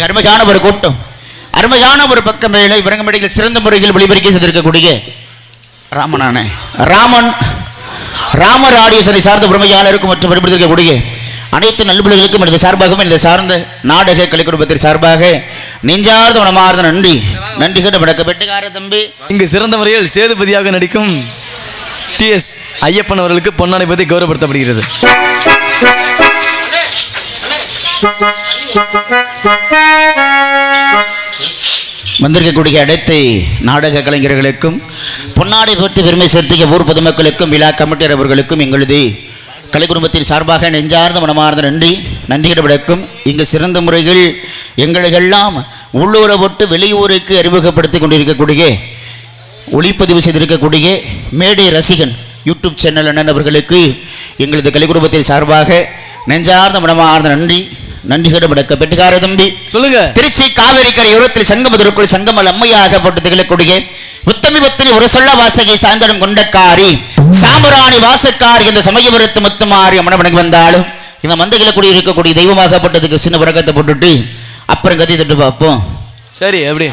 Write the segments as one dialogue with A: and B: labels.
A: அருமையான ஒரு கூட்டம், அருமையான ஒரு பக்கம் மேலே விரங்கமடியில் சிறந்த முறையில் ஒளிபரப்பி செய்திருக்கக்கூடிய ராமர் ஆடியோசனை சார்ந்த உரிமையாளருக்கும் மற்றும் பயன்படுத்திருக்கக்கூடிய அனைத்து நல்புலர்களுக்கும் எனது சார்பாகவும் எனது சார்ந்த நாடக கலை குடும்பத்தின் சார்பாக நெஞ்சார்ந்த மனமார்ந்த நன்றி கேட்டு வணக்கப்பட்டுக்கார தம்பி.
B: இங்கு சிறந்த முறையில் சேதுபதியாக நடிக்கும் TS ஐயப்பன் அவர்களுக்கு பொன்னாடை பற்றி கௌரவப்படுத்தப்படுகிறது.
A: வந்திருக்கக்கூடிய அனைத்து நாடக கலைஞர்களுக்கும் பொன்னாடை பற்றி பெருமை சேர்த்திய ஊர் பொதுமக்களுக்கும் விழா கமிட்டியர் அவர்களுக்கும் எங்களது கலை குடும்பத்தின் சார்பாக நெஞ்சார்ந்த மனமார்ந்த நன்றி விடக்கும். இங்கு சிறந்த முறைகள் எங்களுக்கெல்லாம் உள்ளூரை விட்டு வெளியூருக்கு அறிமுகப்படுத்தி கொண்டிருக்கக்கூடிய ஒளிப்பதிவு செய்திருக்கக்கூடிய மேடை ரசிகன் யூடியூப் சேனல் அண்ணன் அவர்களுக்கு எங்களது கலை குடும்பத்தின் சார்பாக நெஞ்சார்ந்த மனமார்ந்த நன்றி விடக்க பெட்டுக்கார தம்பி
B: சொல்லுங்க.
A: திருச்சி காவேரி கரையோரத்தில் சங்கமதுருக்குள் சங்கமல் அம்மையாக போட்டு திகழக்கூடிய உத்தமி பத்தினி ஒரு சொல்ல வாசகை சாந்தனம் கொண்டக்காரி சாம்பராணி வாசக்காரி இந்த சமயபுரத்து முத்துமாரி அம்மன வணங்கி வந்தாலும் இந்த மந்தைகளை கூடி இருக்கக்கூடிய தெய்வமாகப்பட்டதுக்கு சின்ன உறக்கத்தை போட்டுட்டு அப்புறம் கத்தி தட்டு பார்ப்போம்.
B: சரி எப்படி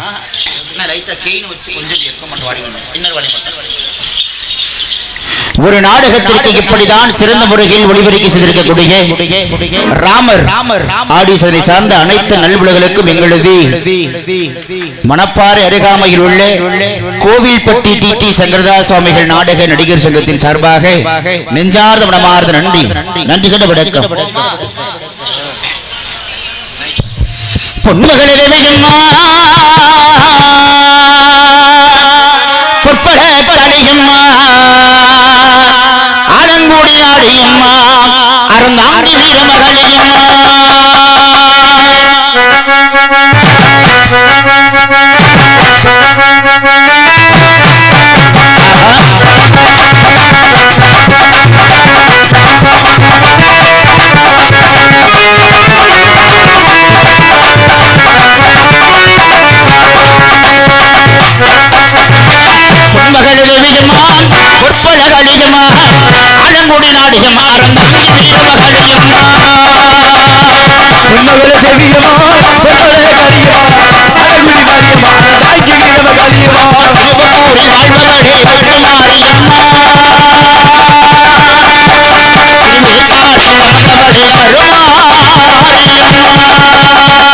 A: ஒரு நாடகத்திற்கு இப்படிதான் சிறந்த முறையில் ஒளிபரப்பி செய்திருக்கக்கூடிய ராமர் ஆடியோசனை சார்ந்த அனைத்து நல்வுலகளுக்கும் எங்களது மணப்பாறை அருகாமையில் உள்ள கோவில்பட்டி TT சங்கரதாஸ் சுவாமிகள் நாடக நடிகர் சங்கத்தின் சார்பாக நெஞ்சார்ந்த மனமார்ந்த நன்றி கண்ட வணக்கம். பொன்மகளே பொற்பட தலையம்மா ஆலங்கூடி ஆடியம்மா அறந்தாண்டி வீரமகளேயம்மா நம்பி வீரமகளியம்மா
B: உன்னவள தேவியம்மா பொன்னவள கரியம்மா அழகுடி மாரியம்மா தாய்க்கு வீரமகளியம்மா
A: திருவப்பூரில் வாழ்பவளே முத்துமாரியம்மா திருவேற்காட்டில் அமர்ந்தவளே கருமாரியம்மா திருவப்பூரில் வாழ்பவளே முத்துமாரியம்மா திருவேற்காட்டில்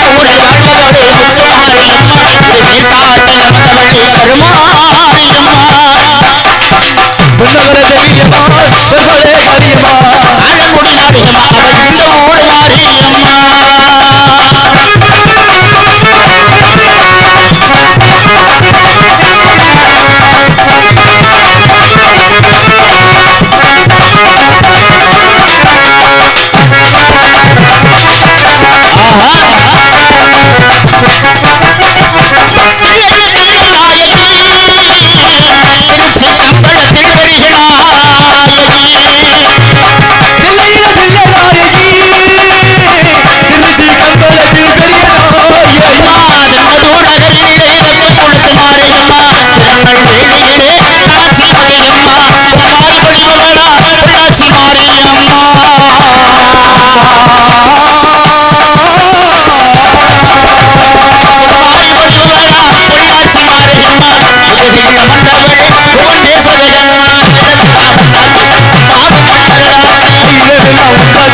A: அமர்ந்தவளே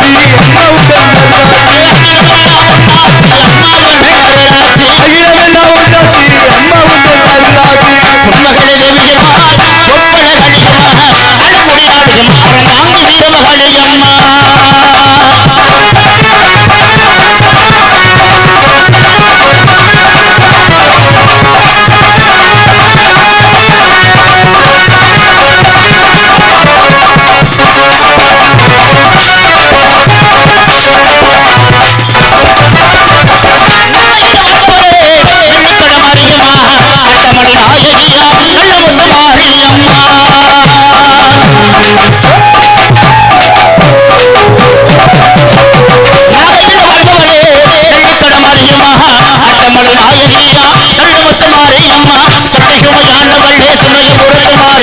A: கருமாரியம்மா
B: பொன்னவள தேவியம்மா பொன்னவள கரியம்மா
A: அழகுடி மாரியம்மா அவள் இந்த ஊர் மாரியம்மா திருச்சி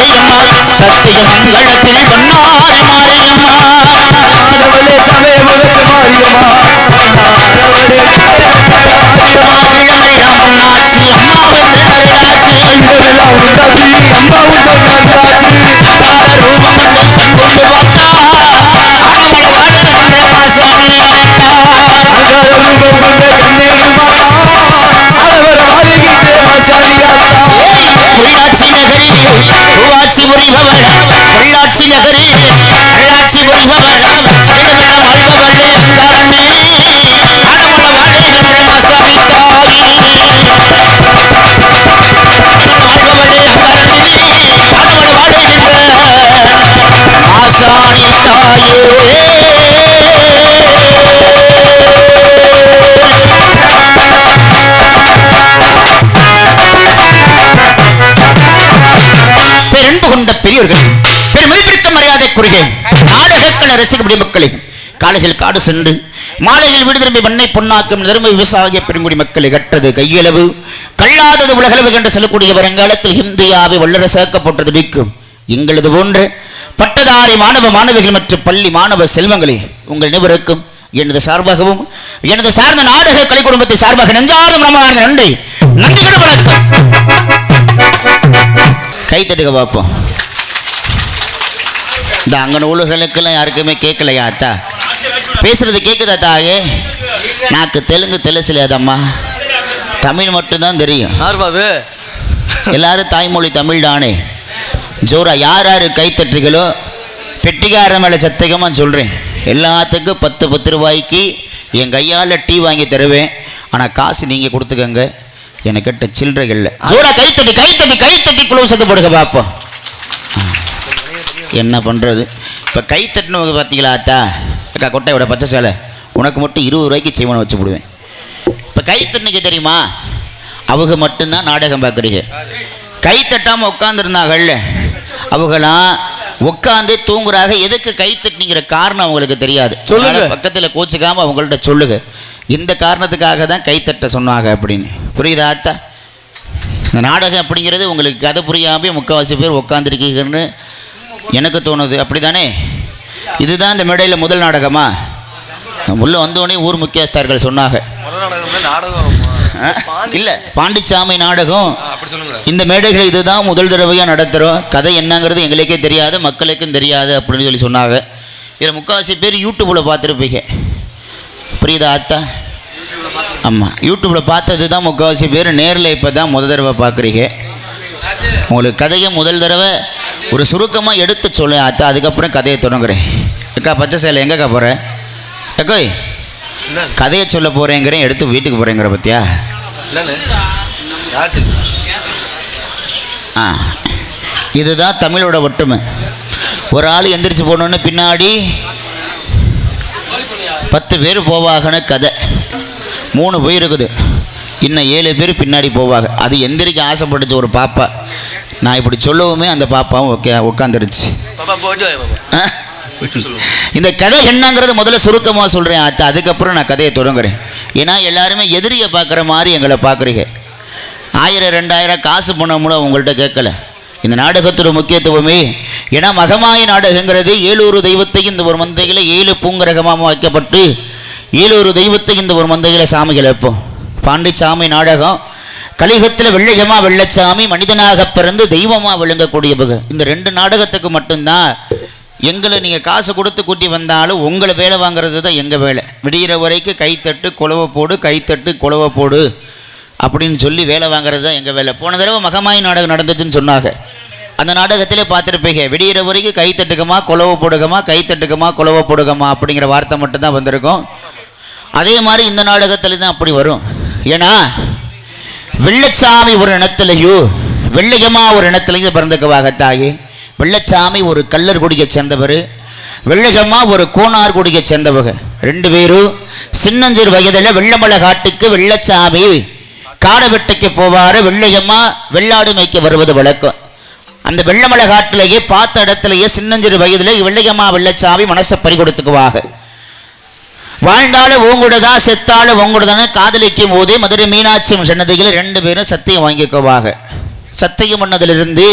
A: கம்பளத்தில் சத்தியமங்கலத்தில் பொன்னாரி மாரியம்மா
B: ஆடவளே சமயமுகத்து மாரியம்மா ஆடவளே
A: வீரமெல்லாம் உன்னாட்சி அம்மா வந்து அருளாட்சி
B: வீரமெல்லாம் உண்டாச்சி அம்மா உண்டாச்சி
A: அகார ரூபம் வந்து கண் கொண்டு பார்த்தா அகமள வாழ்கின்ற மாசாணியாத்தா
B: அகார ரூபம் கொண்ட கண்ணேடு மாதா அழகர வாழ்கின்ற மாசாணியாத்தா
A: பொள்ளாச்சி நகரி பூவாச்சி புரிபவள் பொள்ளாச்சி நகரி பொள்ளாச்சி புரிபவள் வீரமென வாழ்பவளே அங்காரண்ணே அகமள வாழ்கின்ற மாசாணி தாயி வாழ்பவளே அங்காரண்ணே அகமள வாழ்கின்ற மாசாணி தாயே பேரன்பு கொண்ட பெரியோர்கள் பெருமதிப்பிற்க மரியாதைக்குரிய நாடகக்கள ரசிகபடி மக்களை காலையில் காடு சென்று மாலையில் வீடு திரும்பி மண்ணை பொன்னாக்கும் தர்ம விவசாய பெருங்குடி மக்களை கற்றது கையளவு கல்லாதது உலகளவு என்று சொல்லக்கூடிய வருங்காலத்தில் இந்தியாவை வல்லரசாக்கப்பட்டது நீக்கும் எங்களது போன்ற பட்டதாரி மாணவ மாணவிகள் மற்றும் பள்ளி மாணவ செல்வங்களே உங்கள் அனைவருக்கும் எனது சார்பாகவும் எனது சார்ந்த நாடக கலை குடும்பத்தை சார்பாக நெஞ்சார்ந்த மனமார்ந்த நன்றி நன்றிகள் வணக்கம். கைத்தட்டுக்க பார்ப்போம். இந்த அங்கே நூல்களுக்கெல்லாம் யாருக்குமே கேட்கலையா அத்தா? பேசுறது கேட்குதா தாயே? நாக்கு தெலுங்கு தெலுசிலையாதம்மா, தமிழ் மட்டும்தான் தெரியும்.
B: ஆர்வாவு
A: எல்லாரும் தாய்மொழி தமிழ் தானே. ஜோரா யார் யார் கைத்தட்டுகளோ பெட்டிக்கார மேலே சத்தியமாக சொல்கிறேன், எல்லாத்துக்கும் 10 ரூபாய்க்கு என் கையால் டீ வாங்கி தருவேன். ஆனால் காசு நீங்கள் கொடுத்துக்கங்க, எனக்கு கிட்ட சில்லறைகளில். ஜோரா கைத்தட்டி கைத்தட்டி கைத்தட்டி குழு சத்து போடுங்க பார்ப்போம். என்ன பண்ணுறது இப்போ கைத்தட்டினவங்க பார்த்தீங்களா அத்தா? அக்கா கொட்டையோட பச்சை சேலை உனக்கு மட்டும் 20 ரூபாய்க்கு செய்வனை வச்சு போடுவேன். இப்போ கைத்தட்டினுக்கு தெரியுமா, அவங்க மட்டும்தான் நாடகம் பார்க்குறீங்க. கைத்தட்டாமல் உட்காந்துருந்தாங்கல்ல, அவங்களாம் உட்காந்து தூங்குறாங்க. எதுக்கு கைத்தட்டிங்கிற காரணம் அவங்களுக்கு தெரியாது. சொல்லுங்க, பக்கத்தில் கோச்சிக்காமல் அவங்கள்ட்ட சொல்லுங்க, இந்த காரணத்துக்காக தான் கைத்தட்ட சொன்னாங்க அப்படின்னு. புரியுதா அத்தா? இந்த நாடகம் அப்படிங்கிறது உங்களுக்கு கதை புரியாமல் முக்கால்வாசி பேர் உட்காந்துருக்கீங்கன்னு எனக்கு தோணுது அப்படி தானே. இதுதான் இந்த மேடையில் முதல் நாடகமா? உள்ளே வந்தோடனே ஊர் முக்கியஸ்தர்கள் சொன்னாங்க இல்லை பாண்டிச்சாமி நாடகம் இந்த மேடைகளை இதுதான் முதல் தடவையாக நடத்துகிறோம், கதை என்னங்கிறது எங்களுக்கே தெரியாது மக்களுக்கும் தெரியாது அப்படின்னு சொல்லி சொன்னாங்க. இதில் முக்கால்வாசி பேர் யூடியூப்பில் பார்த்துருப்பீங்க, புரியுதா ஆத்தா? ஆமாம், யூடியூப்பில் பார்த்தது தான் முக்கால்வாசி பேர், நேரில் இப்போ தான் முதல் தடவை பார்க்குறீங்க. உங்களுக்கு கதையை முதல் தடவை ஒரு சுருக்கமாக எடுத்து சொல்ல ஆத்தா, அதுக்கப்புறம் கதையை தொடங்குறேன். அக்கா பச்சை சேலை எங்கக்கா போகிறேன்? அக்கோய் கதையை சொல்ல போகிறேங்கிறேன், எடுத்து வீட்டுக்கு போகிறேங்கிற பற்றியா? இதுதான் தமிழோட ஒற்றுமை. ஒரு ஆள் எந்திரிச்சு போனோன்னு பின்னாடி 10 பேர் போவாகன்னு கதை. 3 போயிருக்குது, இன்னும் 7 பேர் பின்னாடி போவாங்க. அது எந்திரிக்க ஆசைப்பட்டுச்சு ஒரு பாப்பா, நான் இப்படி சொல்லவுமே அந்த பாப்பாவும் உட்காந்துருச்சு. இந்த கதை என்னங்கிறது முதல்ல சுருக்கமாக சொல்கிறேன் ஆத்தா, அதுக்கப்புறம் நான் கதையை தொடங்குறேன். ஏன்னா எல்லாருமே எதிரியை பார்க்குற மாதிரி எங்களை பார்க்குறீங்க. 1000 2000 காசு பணமும் உங்கள்கிட்ட கேட்கல. இந்த நாடகத்தோட முக்கியத்துவமே ஏன்னா மகமாய நாடகங்கிறது 7 தெய்வத்தையும் இந்த ஒரு மந்தையில் 7 பூங்கரகமாக வைக்கப்பட்டு 7 தெய்வத்தையும் இந்த ஒரு மந்தையில் சாமிகள் வைப்போம். பாண்டிச்சாமி நாடகம் கலியுகத்தில் வெள்ளையமா வெள்ளச்சாமி மனிதனாக பிறந்து தெய்வமாக விளங்கக்கூடியவங்க. இந்த 2 நாடகத்துக்கு மட்டும்தான் எங்களை நீங்கள் காசு கொடுத்து கூட்டி வந்தாலும் உங்களை வேலை வாங்குறது தான் எங்கள் வேலை. விடிகிற வரைக்கும் கைத்தட்டு குலவை போடு, கைத்தட்டு குலவை போடு அப்படின்னு சொல்லி வேலை வாங்குறது தான் எங்கள் வேலை. போன தடவை மகமாயி நாடகம் நடந்துச்சுன்னு சொன்னாங்க, அந்த நாடகத்திலே பார்த்துருப்பீங்க. விடிகிற வரைக்கும் கைத்தட்டுக்கமா குலவை போடுகமா, கைத்தட்டுக்கமா குலவை போடுகமா அப்படிங்கிற வார்த்தை மட்டும்தான் வந்திருக்கும். அதே மாதிரி இந்த நாடகத்தில் தான் அப்படி வரும். ஏன்னா வெள்ளச்சாமி ஒரு இனத்துலையும் வெள்ளையம்மா ஒரு இனத்துலையும் பிறந்தக்குவாக தாயே. வெள்ளச்சாமி ஒரு கல்லர் குடியை சேர்ந்தவர், வெள்ளையம்மா ஒரு கோனார் குடியை சேர்ந்தவங்க. 2 பேரும் சின்னஞ்சிறு வயதில் வெள்ளமலை காட்டுக்கு வெள்ளச்சாமி காடை வெட்டைக்கு போவார், வெள்ளையம்மா வெள்ளாடு மேய்க்க வருவது வழக்கம். அந்த வெள்ளமலை காட்டிலேயே பார்த்த இடத்துலையே சின்னஞ்சிறு வயதில் வெள்ளையம்மா வெள்ளச்சாமி மனசை பறி கொடுத்துக்குவாங்க. வாழ்ந்தாலும் உங்கூடதான் செத்தாலும் உங்கூடதானே காதலிக்கும் போதே மதுரை மீனாட்சி சன்னதியில் 2 பேரும் சத்தியம் வாங்கிக்குவாங்க. சத்தியம் பண்ணதிலிருந்து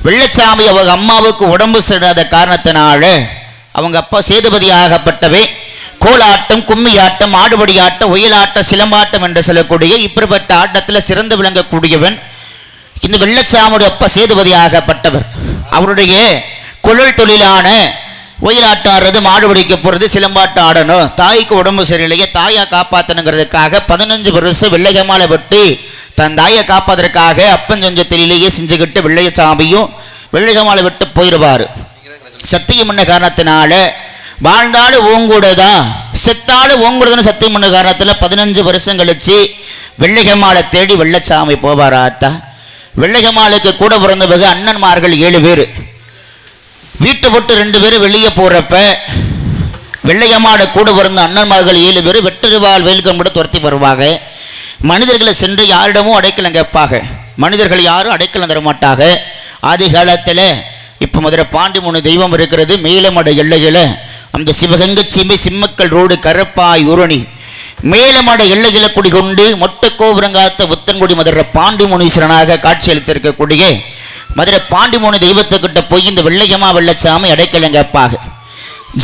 A: வெள்ளச்சாமி அவங்க அம்மாவுக்கு உடம்பு சரியாத காரணத்தினால அவங்க அப்பா சேதுபதி ஆகப்பட்டவே கோலாட்டம், கும்மி ஆட்டம், ஆடுபடி ஆட்டம், ஒயிலாட்டம், சிலம்பாட்டம் என்று சொல்லக்கூடிய இப்படிப்பட்ட ஆட்டத்தில் சிறந்து விளங்கக்கூடியவன் இந்த வெள்ளச்சாமியுடைய அப்பா சேதுபதி ஆகப்பட்டவர். அவருடைய குழல் தொழிலான ஒயிலாட்டம் ஆடுறது, மாடுபிடிக்க போகிறது, சிலம்பாட்டம் ஆடணும். தாய்க்கு உடம்பு சரியில்லையே, தாயை காப்பாற்றணுங்கிறதுக்காக 15 வருஷம் வெள்ளையம்மாளை விட்டு தன் தாயை காப்பதற்காக அப்பன் செஞ்ச தொழிலையே செஞ்சுக்கிட்டு வெள்ளையசாமியும் வெள்ளையம்மாளை விட்டு போயிடுவார். சத்தியம் பண்ண காரணத்தினால வாழ்ந்தாலும் ஓங்கூட தான் செத்தாலும் ஓங்கூட தான் சத்தியம் பண்ண காரணத்தில் 15 வருஷம் கழிச்சு வெள்ளையம்மாளை தேடி வெள்ளச்சாமி போவார். ஆத்தா வெள்ளையம்மாளுக்கு கூட பிறந்தவங்க அண்ணன்மார்கள் 7 பேர். வீட்டை விட்டு 2 பேர் வெளியே போகிறப்ப வெள்ளையம்மாட கூட பிறந்த அண்ணன்மார்கள் 7 பேர் வெட்டருவாள் வேல்கம்பட துரத்தி வருவாங்க. மனிதர்களை சென்று யாரிடமும் அடைக்கலம் கேட்பாங்க, மனிதர்கள் யாரும் அடைக்கலம் தரமாட்டாங்க. ஆதி காலத்தில் இப்போ மதுரை பாண்டிமுனி தெய்வம் இருக்கிறது மேலமட எல்லையில். அந்த சிவகங்கை சீமை சிம்மக்கல் ரோடு கரப்பாய் உரணி மேலமட எல்லைகளை குடிகொண்டு மொட்டை கோபுரங்காத்த புத்தன்குடி மதுரை பாண்டிமுனீஸ்வரனாக காட்சியளித்திருக்கக்கூடிய மதுரை பாண்டிமுனி தெய்வத்துக்கிட்ட போய் இந்த வெள்ளையம்மா வெள்ளச்சாமி அடைக்கலம் கேட்பாங்க.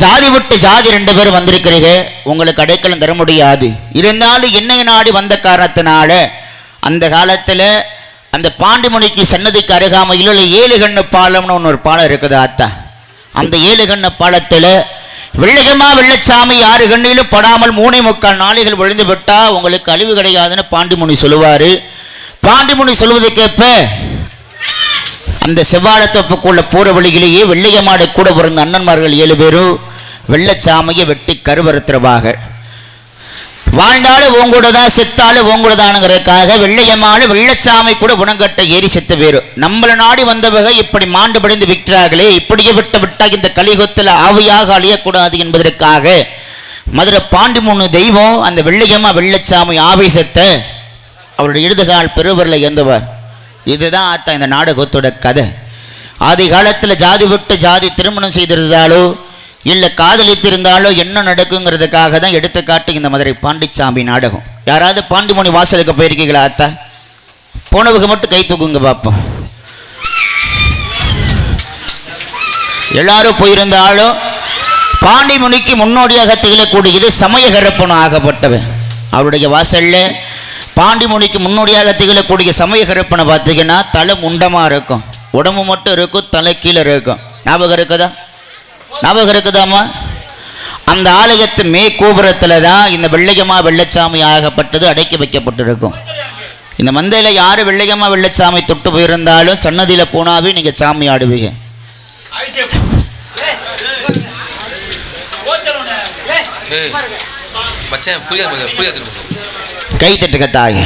A: ஜாதி விட்டு ஜாதி 2 பேர் வந்திருக்கிறீங்க, உங்களுக்கு அடைக்கலம் தர முடியாது. இருந்தாலும் என்னை நாடி வந்த காரணத்தினால அந்த காலத்தில் அந்த பாண்டிமுனிக்கு சன்னதிக்கு அருகாமையில் 7 கண்ணு பாலம்னு ஒரு பாலம் இருக்குது ஆத்தா. அந்த 7 கண்ணு பாலத்தில் வெள்ளையம்மா வெள்ளச்சாமி 6 கண்ணிலும் படாமல் 3.25 நாளைகள் விழுந்து விட்டால் உங்களுக்கு அழிவு கிடையாதுன்னு பாண்டிமுனி சொல்லுவார். பாண்டிமுனி சொல்வதுக்கேற்ப அந்த செவ்வாழைத்தோப்புக்குள்ள போகிற வழியிலேயே வெள்ளையம்மாட கூட பிறந்த அண்ணன்மார்கள் 7 பேரும் வெள்ளச்சாமியை வெட்டி கருவறுத்துருவாங்க. வாழ்ந்தாலும் உங்கூட தான் செத்தாலும் உங்கூட தானுங்கிறதுக்காக வெள்ளையம்மாலும் வெள்ளச்சாமி கூட குணங்கட்ட ஏறி செத்து பேரும். நம்மளை நாடி வந்தவங்க இப்படி மாண்டு படைந்து விற்கிறார்களே, இப்படியே விட்டால் இந்த கலியுகத்தில் ஆவியாக அழியக்கூடாது என்பதற்காக மதுரை பாண்டிமுனி தெய்வம் அந்த வெள்ளையம்மா வெள்ளச்சாமி ஆவேசத்தை அவருடைய இடதுகால் பெருவரில் ஏந்துவார். இதுதான் ஆத்தா இந்த நாடகத்தோட கதை. ஆதி காலத்தில் ஜாதி விட்டு ஜாதி திருமணம் செய்திருந்தாலோ இல்லை காதலித்திருந்தாலோ என்ன நடக்குங்கிறதுக்காக தான் எடுத்துக்காட்டு இந்த மதுரை பாண்டிச்சாமி நாடகம். யாராவது பாண்டிமுனி வாசலுக்கு போயிருக்கீங்களா ஆத்தா? போனவங்க மட்டும் கை தூக்குங்க பார்ப்போம். எல்லாரும் போயிருந்தாலும் பாண்டிமுனிக்கு முன்னோடியாக திகழக்கூடியது சமயகரப்பன் ஆகப்பட்டவன். அவருடைய வாசல்ல பாண்டிமுனிக்கு முன்னோடியாக திகழக்கூடிய சமயகரப்பனை பார்த்தீங்கன்னா தலை முண்டமாக இருக்கும், உடம்பு மட்டும் இருக்கும், தலை கீழே இருக்கும். ஞாபகம் இருக்குதாம்மா? அந்த ஆலயத்து மே கோபுரத்தில் தான் இந்த வெள்ளையம்மா வெள்ளச்சாமி ஆகப்பட்டது அடக்கி வைக்கப்பட்டிருக்கும். இந்த மந்தையில் யார் வெள்ளையம்மா வெள்ளச்சாமி தொட்டு போயிருந்தாலும் சன்னதியில் போனாவே நீங்கள் சாமி ஆடுவீங்க. கை தட்டு கத்தாங்க.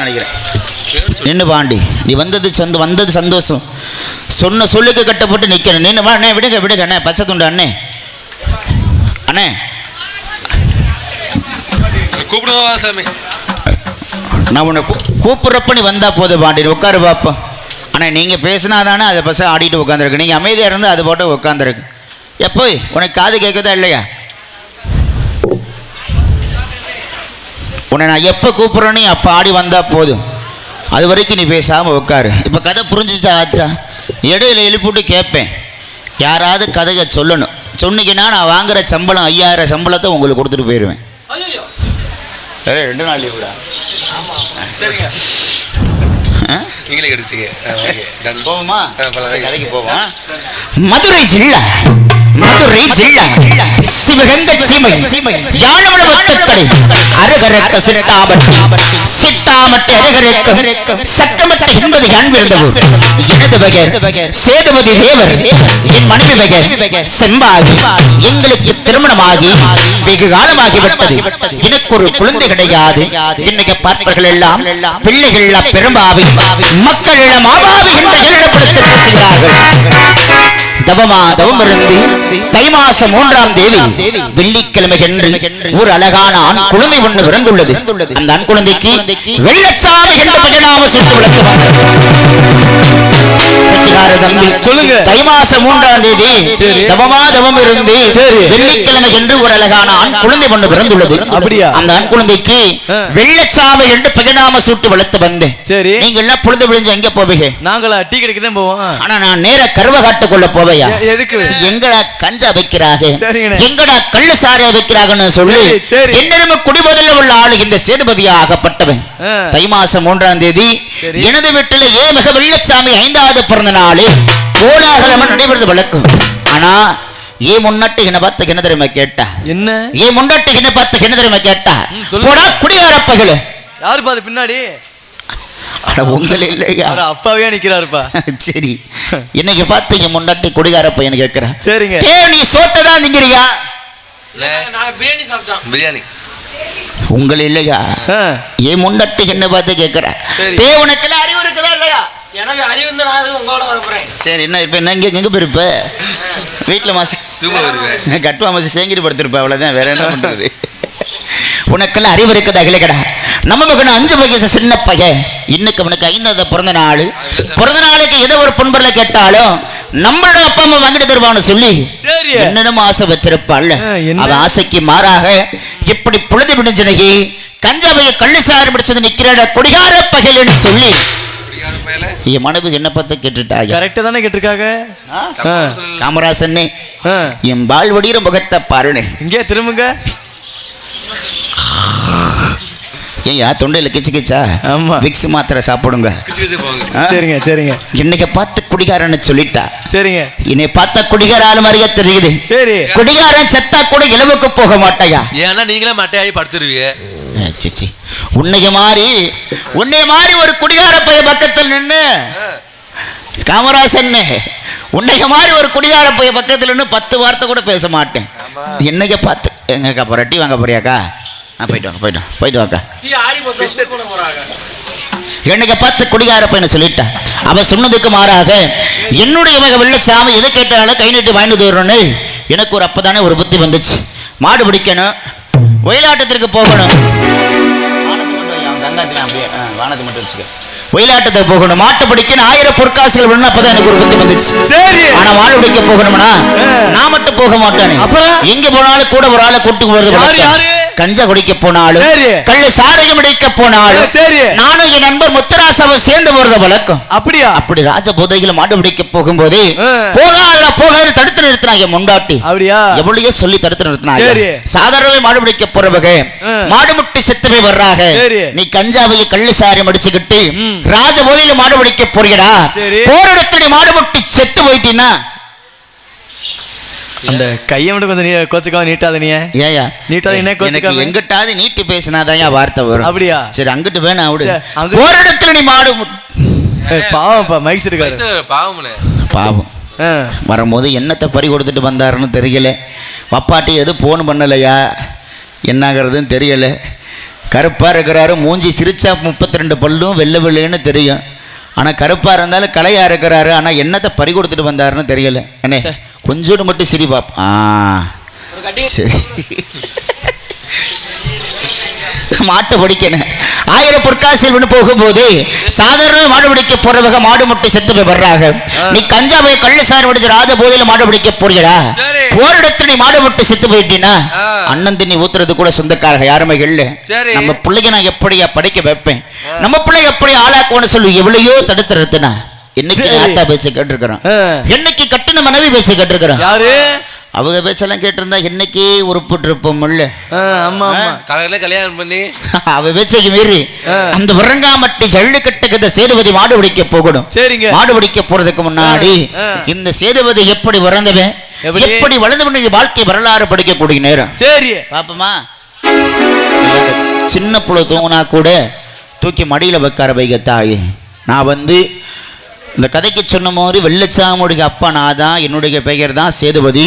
A: நினைக்கிறேன் நின்று பாண்டி நீ வந்தது சந்தோஷம். சொன்ன சொல்லுக்கு கட்டப்பட்டு நிற்கிறேன். நின்று வா அண்ணே, விடுங்க அண்ணே, பச்சை துண்டு அண்ணே. அண்ணே நான் உன்னை கூப்பிட்றப்ப நீ வந்தா போதும் பாண்டி, உட்காரு பாப்போம். ஆனால் நீங்கள் பேசினா தானே அதை பசங்க ஆடிட்டு உட்காந்துருக்கு. நீங்கள் அமைதியாக இருந்து அதை போட்டு உட்காந்துருக்கு. எப்போ உனக்கு காது கேட்குதா இல்லையா? உன்னை நான் எப்போ கூப்பிட்றேன்னு அப்போ ஆடி வந்தால் போதும். அது வரைக்கும் நீ பேசாமல் உட்காரு. இப்போ கதை புரிஞ்சிச்சா ஆச்சா? இடையில எழுப்பிட்டு கேட்பேன், யாராவது கதையை சொல்லணும். சொன்னீங்கன்னா நான் வாங்குகிற சம்பளம் 5000 சம்பளத்தை உங்களுக்கு கொடுத்துட்டு போயிடுவேன். சரி, 2 நாள் லீவுடா. சரிங்க, நீங்களே கிடைச்சிங்க. போவோமா? கதைக்கு போவோம். மதுரை ஜில்லா சிவகங்கை சீமை யாழவள வட்டக்கடை அரகரக்க சிட்டாமட்டு அரகரக்க சட்டமட்ட என்பது யான் விருந்தவர். எனது பெயர் சேதுபதி தேவர், என் மனைவி பெயர் செம்பாகி. எங்களுக்கு திருமணமாகி வெகு காலமாகிவிட்டது. எனக்கு ஒரு குழந்தை கிடையாது. இன்னைக்கு பார்ப்பர்கள் எல்லாம் பிள்ளைகள் பெரும்பாவி, மக்கள் மாபாவி என்று ஏழப்படுத்தி பேசுகிறார்கள். தவம் இருந்து தை மாசம் 3ஆம் தேதி வெள்ளிக்கிழமை என்று ஒரு அழகான ஆண் குழந்தை ஒன்று பிறந்துள்ளது. அந்த ஆண் குழந்தைக்கு வெள்ளச்சாமி என்று பெயர் நாம சுட்டு விளக்குவாங்க. சொல்லுங்க. தை மாசம் 3ஆம் தேதி தவம் இருந்து வெள்ளிக்கிழமை என்று ஒரு அழகான ஆண் குழந்தை ஒன்று பிறந்துள்ளது. அப்படியா? அந்த ஆண் குழந்தைக்கு வெள்ளச்சாமி என்று பெயர் நாம சுட்டு வளர்த்து வந்தேன். சரி, நீங்க எல்லாம் பொழுது விழிஞ்சு எங்க போவீங்க? நாங்களா டீ கடைக்கு தான் போவோம். ஆனா நான் நேர கருவகாட்டுக்குள்ள போவேன். எங்கடா கஞ்சா வைக்கிறாங்க, எங்கடா கள்ள சாரை வைக்கிறாங்கன்னு சொல்லி என்னிடமே குடிபோதல உள்ள ஆளு இந்த சேதுபதியா ஆகப்பட்டவன். தை மாசம் 3ஆம் தேதி எனது வீட்டில் ஏமிக வெள்ளச்சாமி 5வது பிறந்த நாளே கோலாகலமா நடைபெறுவது வழக்கம். ஆனா ஏன் முன்னாட்டு என்ன பார்த்து என்ன தெரியுமா கேட்டா? என்ன ஏன் முன்னாட்டு என்ன பார்த்து என்ன தெரியுமா கேட்டா? குடிகாரப்பகல யாரு பாது பின்னாடி? உங்களே இல்லையா? அப்பாவே நிக்கிறாருப்பா. சரி, இன்னைக்கு பார்த்து என் முன்னாடி குடிகார பையன் கேட்கிறேன். சரிங்க, நீ சோத்ததான் திங்கிறியா? பிரியாணி உங்களே இல்லையா? என் முன்னாடி என்ன பார்த்து கேட்கிறேன். உனக்கு அறிவு இருக்குதா இல்லையா? எனக்கு அறிவு உங்களோட வரப்போறேன். சரி, என்ன இப்ப என்ன எங்க போயிருப்ப? வீட்டுல மாசம் கட்டுவா மாசம் சேங்கிட்டு படுத்திருப்ப, அவ்வளவுதான். வேற என்ன பண்றது? உனக்கெல்லாம் அறிவு இருக்குதா இல்லைக்கடா? நம்ம மகன் 5 வயசு சின்ன பையன். இன்னைக்கு அவனுக்கு 5வது பிறந்த நாளுக்கு ஏதோ ஒரு பொன்பொருளை கேட்டாலும் நம்மளோட அப்பா அம்மா வாங்கிட்டு தருவான்னு சொல்லி என்னென்னும் ஆசை வச்சிருப்பாள். அவன் ஆசைக்கு மாறாக இப்படி பொழுது விடிஞ்சனகி கஞ்சாவைய கள்ளு சாறு பிடிச்சது நிக்கிற குடிகார பகல்னு சொல்லி என் மனைவி என்ன பார்த்து கேட்டுட்டாங்க. கரெக்டா தானே கேட்டிருக்காங்க. காமராசன்னே, என் பால்வடிகிற முகத்தை பாருனே. இங்கே திரும்புங்க. ஏயா தொண்டையில் கிச்சு கிச்சா? ஆமா, விக்ஸ் மாத்திரை சாப்பிடுங்க. சரிங்க சரிங்க. இன்னைக்கு பார்த்து குடிகாரன்னு சொல்லிட்டா. சரிங்க, என்னை பார்த்தா குடிகார ஆளு மாதிரியா தெரியுது. சரி, குடிகாரன் செத்தா கூட இளவுக்கு போக மாட்டாயா? ஏன்னா நீங்களே மட்டையாகி படுத்துருவீங்க. சிச்சி, உன்னைய மாதிரி ஒரு குடிகார பைய பக்கத்தில் நின்று காமராசன், உன்னைய மாதிரி ஒரு குடிகார பைய பக்கத்தில் நின்று 10 வார்த்தை கூட பேச மாட்டேன். என்னைக்க பார்த்து எங்கக்கா போற டீ வாங்க போறியாக்கா? போயிட்டு வாக்கா. என்னைக்கு பார்த்து குடிகார பையனை சொல்லிட்டா. அவ சொன்னதுக்கு மாறாக என்னுடைய மக வெள்ளச்சாமி எது கேட்டாலும் கை நீட்டி வாங்கிட்டு வரணும்னு எனக்கு ஒரு அப்பதானே ஒரு புத்தி வந்துச்சு. மாடு பிடிக்கணும், ஒயிலாட்டத்திற்கு போகணும். வானத்தை மட்டும் வச்சுக்க. ஒயிலாட்டத்துக்கு போகணும், மாட்டு பிடிக்கணும், 1000 பொற்காசுகள் வேணும். அப்பதான் எனக்கு ஒரு புத்தி வந்துச்சு. சரி, ஆனா மாடு பிடிக்க போகணும்னா நான் மட்டும் போக மாட்டேன். அப்புறம் எங்க போனாலும் கூட ஒரு ஆளை கூட்டு போறது. கஞ்சா குடிக்க போனாலும்
B: சரி.
A: கள்ள சாராயம் அடிக்க போனாலும்
B: சரி.
A: நானும் என் நண்பர் முத்துராசாவும் சேர்ந்து போறத வழக்கம்.
B: அப்படியா?
A: அப்படி ராஜ போதையில மாடு பிடிக்க போகும்போது
B: ஆ.
A: போகாத தடுத்து நிறுத்தினாங்க முண்டாட்டி.
B: அப்படியா?
A: எவ்வளவு சொல்லி தடுத்து நிறுத்தினாங்க.
B: சரி.
A: சாதாரண மாடு பிடிக்க போறவங்க மாடு முட்டி செத்து போய் வர்றாங்க.
B: சரி.
A: நீ கஞ்சாவை கள்ள சாராயம் அடிச்சுக்கிட்டு ராஜ போதையில மாடு பிடிக்க போறீடா.
B: சரி.
A: போற இடத்துல நீ மாடு முட்டி செத்து போயிட்டீன்னா
B: அந்த கையை மட்டும் கொஞ்சம் கோச்சுக்காம நீட்டாத நீ
A: ஏயா
B: நீட்டாத என்ன கோச்சுக்காம
A: எங்கிட்டாவது நீட்டி பேசினாதான் வார்த்தை வரும்.
B: அப்படியா?
A: சரி அங்கிட்டு வேணா விடு.
B: சரி,
A: போற இடத்துல நீ மாடு
B: பாவம்ப்பா மைக்ஸ் இருக்காரு
A: பாவம். வரும்போது என்னத்தை பறி கொடுத்துட்டு வந்தாருன்னு தெரியல. வப்பாட்டி எது போன் பண்ணலையா என்னாகிறதுன்னு தெரியல. கருப்பாக இருக்கிறாரு, மூஞ்சி சிரிச்சா 32 பல்லும் வெள்ளை வெள்ளைன்னு தெரியும். ஆனால் கருப்பாக இருந்தாலும் கலையாக இருக்கிறாரு. ஆனால் என்னத்தை பறி கொடுத்துட்டு வந்தாருன்னு தெரியல. என்ன கொஞ்சோடு மட்டும் சிரி பாப். சரி மாட்டை பிடிக்கணும். 1000 பொற்காசில் போகும்போது சாதாரண மாடு பிடிக்க போறவங்க மாடு முட்டை செத்து போய் வர்றாங்க. நீ கஞ்சா போய் கள்ள சாரம் அடிச்சு ராஜ போதையில மாடு பிடிக்க போறீடா. போற இடத்துல நீ மாடு முட்டை செத்து போயிட்டீன்னா அண்ணன் தண்ணி ஊத்துறது கூட சொந்தக்காரங்க யாருமே இல்ல. நம்ம பிள்ளைங்க நான் எப்படியா படிக்க வைப்பேன், நம்ம பிள்ளை எப்படி ஆளாக்குவோன்னு சொல்லி எவ்வளையோ தடுத்து நிறுத்தினா. என்னைக்கு ஆத்தா பேச்சு கேட்டிருக்கிறோம், என்னைக்கு கட்டின மனைவி பேச்சு கேட்டிருக்கிறோம்.
B: யாரு
A: அவங்க பேச்செல்லாம் கேட்டிருந்தா என்னைக்கே உருப்பிட்டு இருப்போம்.
B: கல்யாணம் பண்ணி
A: அவ பேச்சைக்கு மீறி அந்த விரங்காமட்டி ஜல்லிக்கட்டுக்கு இந்த சேதுபதி மாடு பிடிக்க போகணும். சரிங்க. மாடு பிடிக்க போறதுக்கு முன்னாடி இந்த சேதுபதி எப்படி வளர்ந்தவன், எப்படி வளர்ந்தவன் வாழ்க்கை வரலாறு படிக்கக்கூடிய நேரம். சரி பாப்பமா. சின்ன புள்ள தூங்கினா கூட தூக்கி மடியில வைக்கார வைக்க தாய். நான் இந்த கதைக்கு சொன்ன மாதிரி வெள்ளச்சாமியுடைய அப்பா நான் தான், என்னுடைய பெயர் தான் சேதுபதி.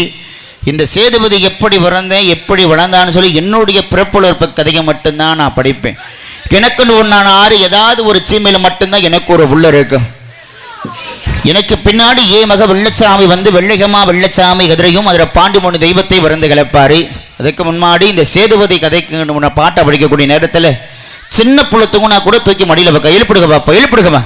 A: இந்த சேதுபதி எப்படி பிறந்தேன் எப்படி வளர்ந்தான்னு சொல்லி என்னுடைய பிறப்புலர்ப்பு கதையை மட்டும்தான் நான் படிப்பேன். எனக்குன்னு ஒன்றான ஏதாவது ஒரு சீமையில் மட்டும்தான் எனக்கு ஒரு உள்ள இருக்கும். எனக்கு பின்னாடி மக வெள்ளச்சாமி வெள்ளைகமா வெள்ளச்சாமி கதிரையும் அதில் பாண்டிமொழி தெய்வத்தை வறந்து கிளப்பாரு. அதுக்கு முன்னாடி இந்த சேதுபதி கதைக்கு பாட்டை படிக்கக்கூடிய நேரத்தில் சின்ன புள்ளத்துக்கும் நான் கூட தூக்கி மடியில் வைக்க எழுப்பிடுங்க பாப்பா, எழுப்பிடுங்கம்மா.